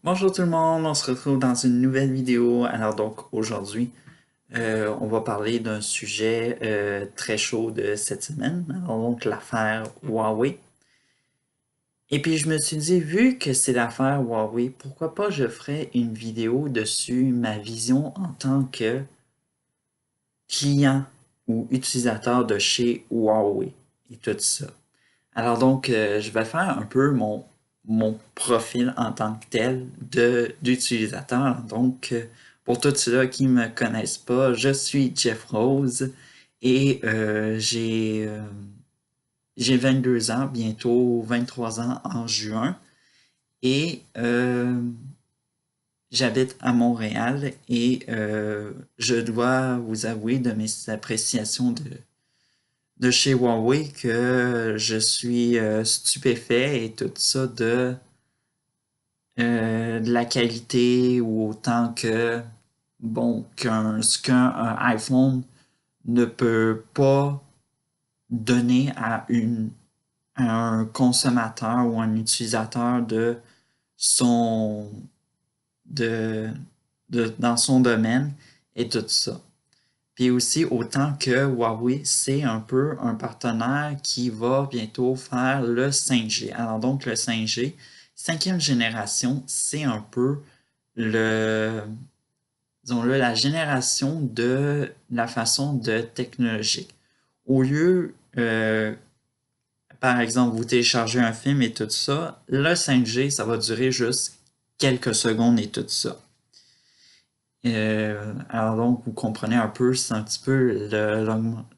Bonjour tout le monde, on se retrouve dans une nouvelle vidéo. Alors donc aujourd'hui, on va parler d'un sujet très chaud de cette semaine, alors donc l'affaire Huawei. Et puis je me suis dit, vu que c'est l'affaire Huawei, pourquoi pas je ferais une vidéo dessus, ma vision en tant que client ou utilisateur de chez Huawei et tout ça. Alors donc, je vais faire un peu mon profil en tant que tel d'utilisateur. Donc, pour tous ceux qui ne me connaissent pas, je suis Jeff Rose et j'ai 22 ans, bientôt 23 ans en juin. Et j'habite à Montréal et je dois vous avouer de mes appréciations de chez Huawei que je suis stupéfait et tout ça de la qualité ou autant que bon ce qu'un iPhone ne peut pas donner à un consommateur ou un utilisateur de son de, dans son domaine et tout ça. Puis aussi, autant que Huawei, c'est un peu un partenaire qui va bientôt faire le 5G. Alors donc, le 5G, cinquième génération, c'est un peu le, disons-le, la génération de la façon de technologique. Au lieu, par exemple, vous téléchargez un film et tout ça, le 5G, ça va durer juste quelques secondes et tout ça. Alors donc, vous comprenez un peu, c'est un petit peu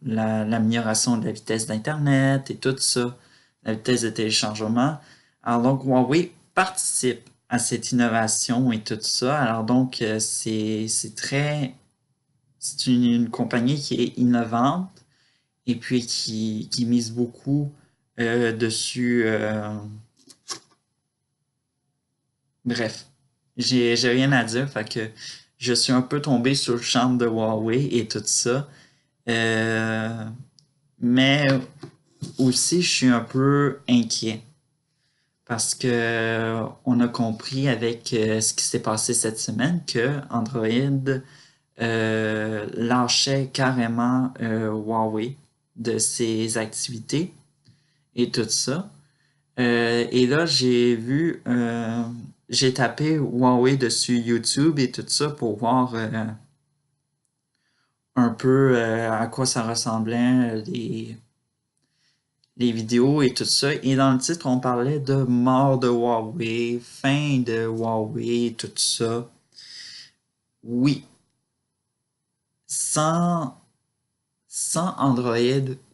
l'amélioration de la vitesse d'Internet et tout ça, la vitesse de téléchargement. Alors donc, Huawei participe à cette innovation et tout ça. Alors donc, c'est une compagnie qui est innovante et puis qui mise beaucoup dessus. Bref, j'ai rien à dire, fait que je suis un peu tombé sur le charme de Huawei et tout ça. Euh, mais aussi, je suis un peu inquiet parce que on a compris avec ce qui s'est passé cette semaine que Android lâchait carrément Huawei de ses activités et tout ça. Et là, j'ai tapé Huawei dessus YouTube et tout ça pour voir un peu à quoi ça ressemblait les vidéos et tout ça. Et dans le titre, on parlait de mort de Huawei, fin de Huawei, tout ça. Oui, sans, sans Android,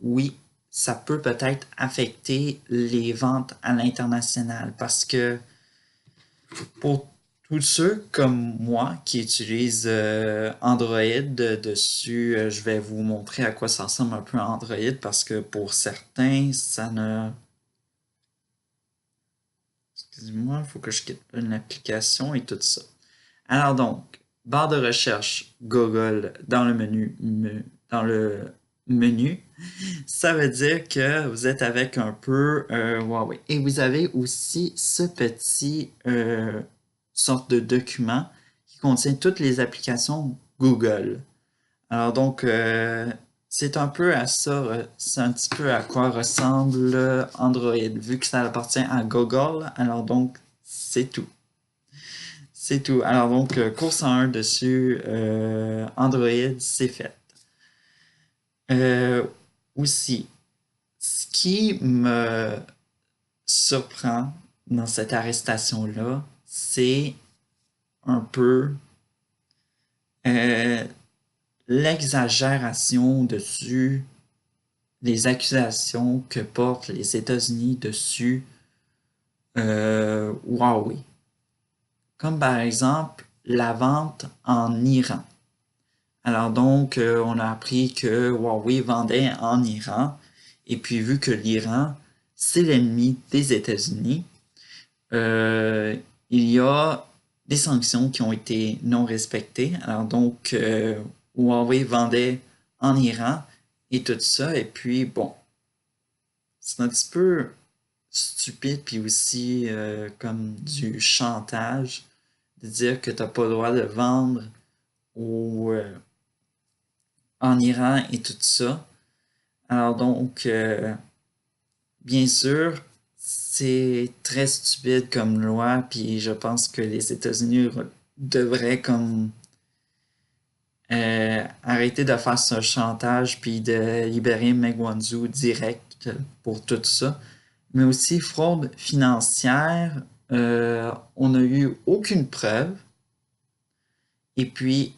oui, ça peut peut-être affecter les ventes à l'international parce que pour tous ceux comme moi qui utilisent Android dessus, je vais vous montrer à quoi ça ressemble un peu à Android parce que pour certains, ça ne... Excusez-moi, il faut que je quitte une application et tout ça. Alors donc, barre de recherche Google dans le menu, ça veut dire que vous êtes avec un peu Huawei. Et vous avez aussi ce petit sorte de document qui contient toutes les applications Google. Alors donc, c'est un peu à ça, c'est un petit peu à quoi ressemble Android, vu que ça appartient à Google. Alors donc, c'est tout. C'est tout. Alors donc, course en 1 dessus, Android, c'est fait. Euh, aussi, ce qui me surprend dans cette arrestation-là, c'est un peu euh, l'exagération dessus, les accusations que portent les États-Unis dessus Huawei. Comme par exemple la vente en Iran. Alors donc, on a appris que Huawei vendait en Iran, et puis vu que l'Iran, c'est l'ennemi des États-Unis, euh, il y a des sanctions qui ont été non respectées. Alors donc, Huawei vendait en Iran et tout ça, et puis bon, c'est un petit peu stupide, puis aussi comme du chantage de dire que tu n'as pas le droit de vendre en Iran et tout ça. Alors donc, bien sûr, c'est très stupide comme loi, puis je pense que les États-Unis devraient comme arrêter de faire ce chantage puis de libérer Meg Wanzhou direct pour tout ça. Mais aussi fraude financière, on n'a eu aucune preuve. Et puis,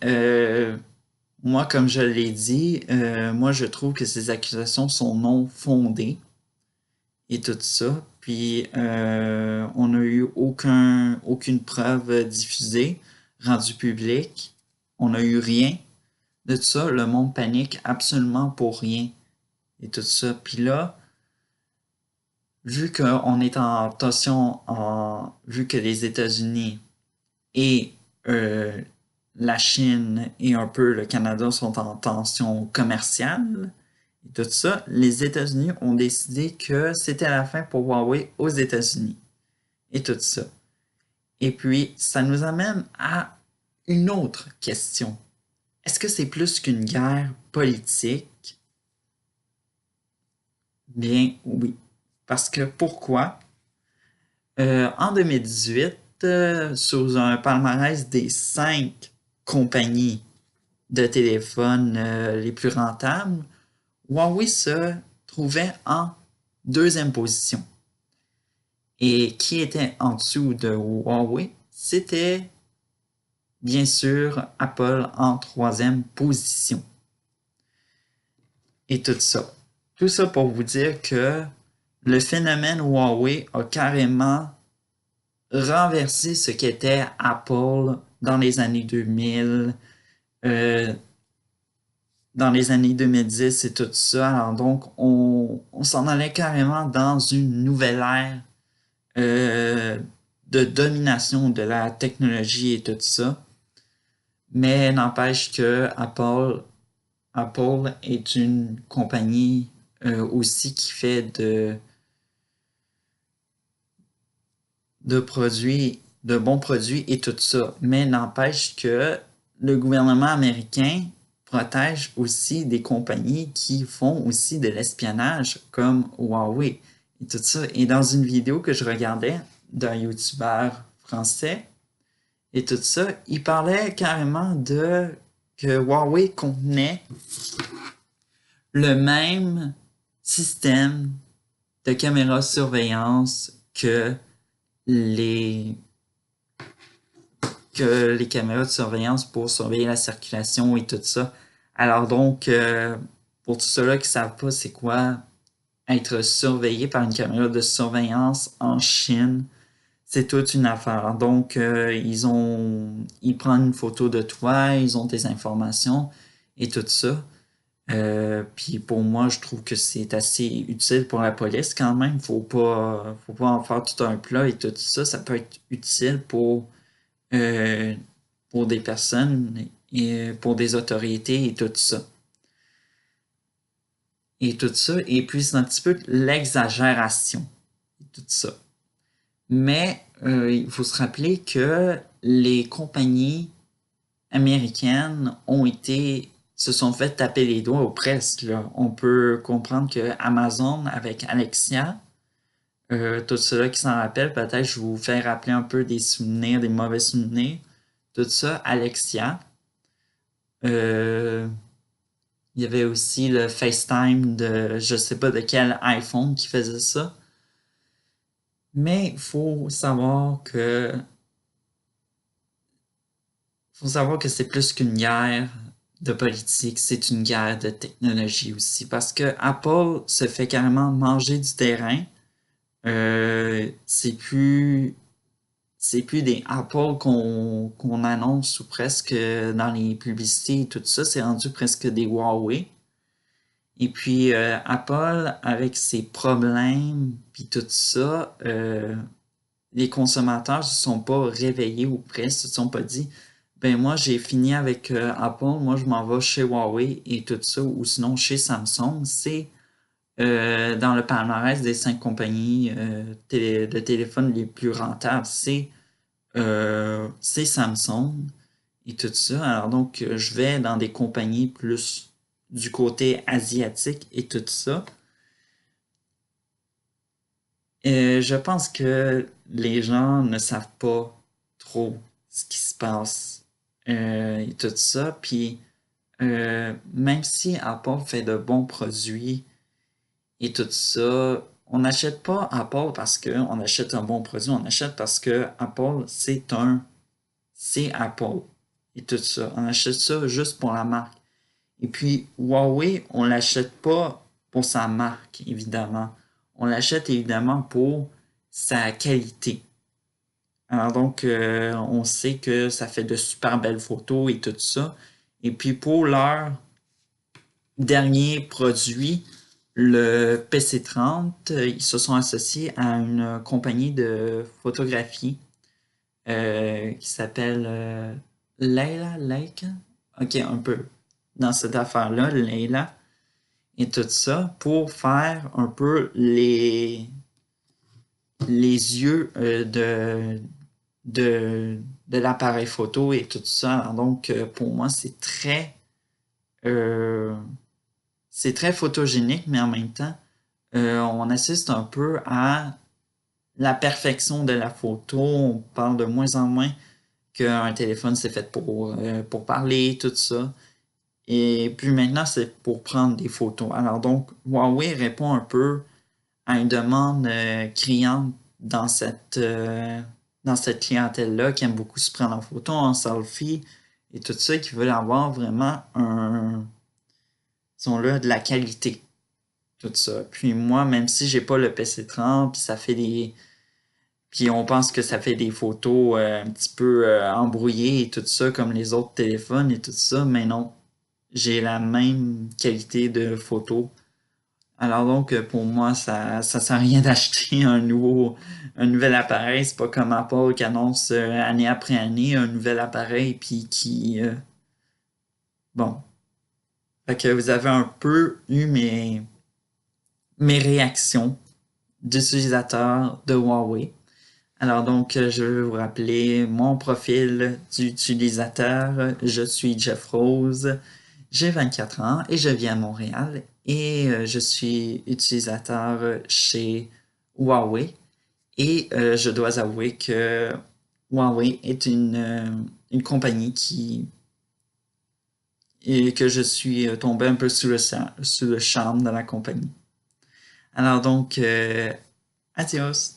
moi, comme je l'ai dit, moi, je trouve que ces accusations sont non fondées et tout ça. Puis, on n'a eu aucune preuve diffusée, rendue publique. On n'a eu rien de tout ça. Le monde panique absolument pour rien et tout ça. Puis là, vu qu'on est en tension, vu que les États-Unis et euh, la Chine et un peu le Canada sont en tension commerciale et tout ça, les États-Unis ont décidé que c'était la fin pour Huawei aux États-Unis et tout ça. Et puis, ça nous amène à une autre question. Est-ce que c'est plus qu'une guerre politique? Bien oui. Parce que pourquoi? En 2018, sur un palmarès des 5 compagnies de téléphone les plus rentables, Huawei se trouvait en deuxième position. Et qui était en dessous de Huawei? C'était bien sûr Apple en troisième position. Et tout ça. Tout ça pour vous dire que le phénomène Huawei a carrément renversé ce qu'était Apple dans les années 2000, dans les années 2010 et tout ça. Alors donc, on s'en allait carrément dans une nouvelle ère de domination de la technologie et tout ça. Mais n'empêche que Apple est une compagnie aussi qui fait de produits, de bons produits et tout ça. Mais n'empêche que le gouvernement américain protège aussi des compagnies qui font aussi de l'espionnage comme Huawei et tout ça. Et dans une vidéo que je regardais d'un youtubeur français et tout ça, il parlait carrément de que Huawei contenait le même système de caméra surveillance les que les caméras de surveillance pour surveiller la circulation et tout ça. Alors donc, pour tous ceux-là qui ne savent pas c'est quoi être surveillé par une caméra de surveillance en Chine, c'est toute une affaire. Donc, ils prennent une photo de toi, ils ont tes informations et tout ça. Puis pour moi, je trouve que c'est assez utile pour la police quand même. Faut pas en faire tout un plat et tout ça. Ça peut être utile euh, pour des personnes et pour des autorités et tout ça. Et tout ça. Et puis c'est un petit peu l'exagération. Et tout ça. Mais il faut se rappeler que les compagnies américaines se sont fait taper les doigts aux presses, là. On peut comprendre que Amazon avec Alexia, tout cela qui s'en rappelle, peut-être je vous fais rappeler un peu des souvenirs, des mauvais souvenirs. Tout ça, Alexia. Euh, il y avait aussi le FaceTime de je sais pas de quel iPhone qui faisait ça. Mais il faut savoir que c'est plus qu'une guerre de politique, c'est une guerre de technologie aussi. Parce que Apple se fait carrément manger du terrain. C'est plus des Apple qu'on annonce ou presque dans les publicités et tout ça. C'est rendu presque des Huawei. Et puis Apple, avec ses problèmes puis tout ça, les consommateurs se sont pas réveillés ou presque, se sont pas dit ben moi j'ai fini avec Apple, moi je m'en vais chez Huawei et tout ça, ou sinon chez Samsung. C'est dans le palmarès des 5 compagnies de téléphone les plus rentables. C'est c'est Samsung et tout ça. Alors donc, je vais dans des compagnies plus du côté asiatique et tout ça. Je pense que les gens ne savent pas trop ce qui se passe et tout ça. Puis même si Apple fait de bons produits et tout ça, on n'achète pas Apple parce qu'on achète un bon produit, on achète parce que Apple, c'est Apple et tout ça. On achète ça juste pour la marque. Et puis Huawei, on l'achète pas pour sa marque, évidemment. On l'achète évidemment pour sa qualité. Alors donc, on sait que ça fait de super belles photos et tout ça. Et puis pour leur dernier produit, le PC30, ils se sont associés à une compagnie de photographie qui s'appelle Leila Leica. Ok, un peu dans cette affaire-là, Leila et tout ça, pour faire un peu les yeux de l'appareil photo et tout ça. Alors donc, pour moi, euh, c'est très photogénique, mais en même temps, on assiste un peu à la perfection de la photo. On parle de moins en moins qu'un téléphone c'est fait pour parler, tout ça. Et puis maintenant, c'est pour prendre des photos. Alors donc, Huawei répond un peu à une demande criante dans cette clientèle-là qui aime beaucoup se prendre en photo, en selfie et tout ça, qui veulent avoir vraiment disons-le, de la qualité. Tout ça. Puis moi, même si j'ai pas le PC30, puis ça fait des. Puis on pense que ça fait des photos un petit peu embrouillées et tout ça, comme les autres téléphones et tout ça, mais non. J'ai la même qualité de photo. Alors donc, pour moi, ça sert à rien d'acheter un nouvel appareil. C'est pas comme Apple qui annonce année après année un nouvel appareil, puis qui, bon. Fait que vous avez un peu eu mes réactions d'utilisateurs de Huawei. Alors donc, je vais vous rappeler mon profil d'utilisateur. Je suis Jeff Rose, j'ai 24 ans et je vis à Montréal et je suis utilisateur chez Huawei. Et je dois avouer que Huawei est une compagnie et que je suis tombé un peu sous le charme de la compagnie. Alors donc, adios!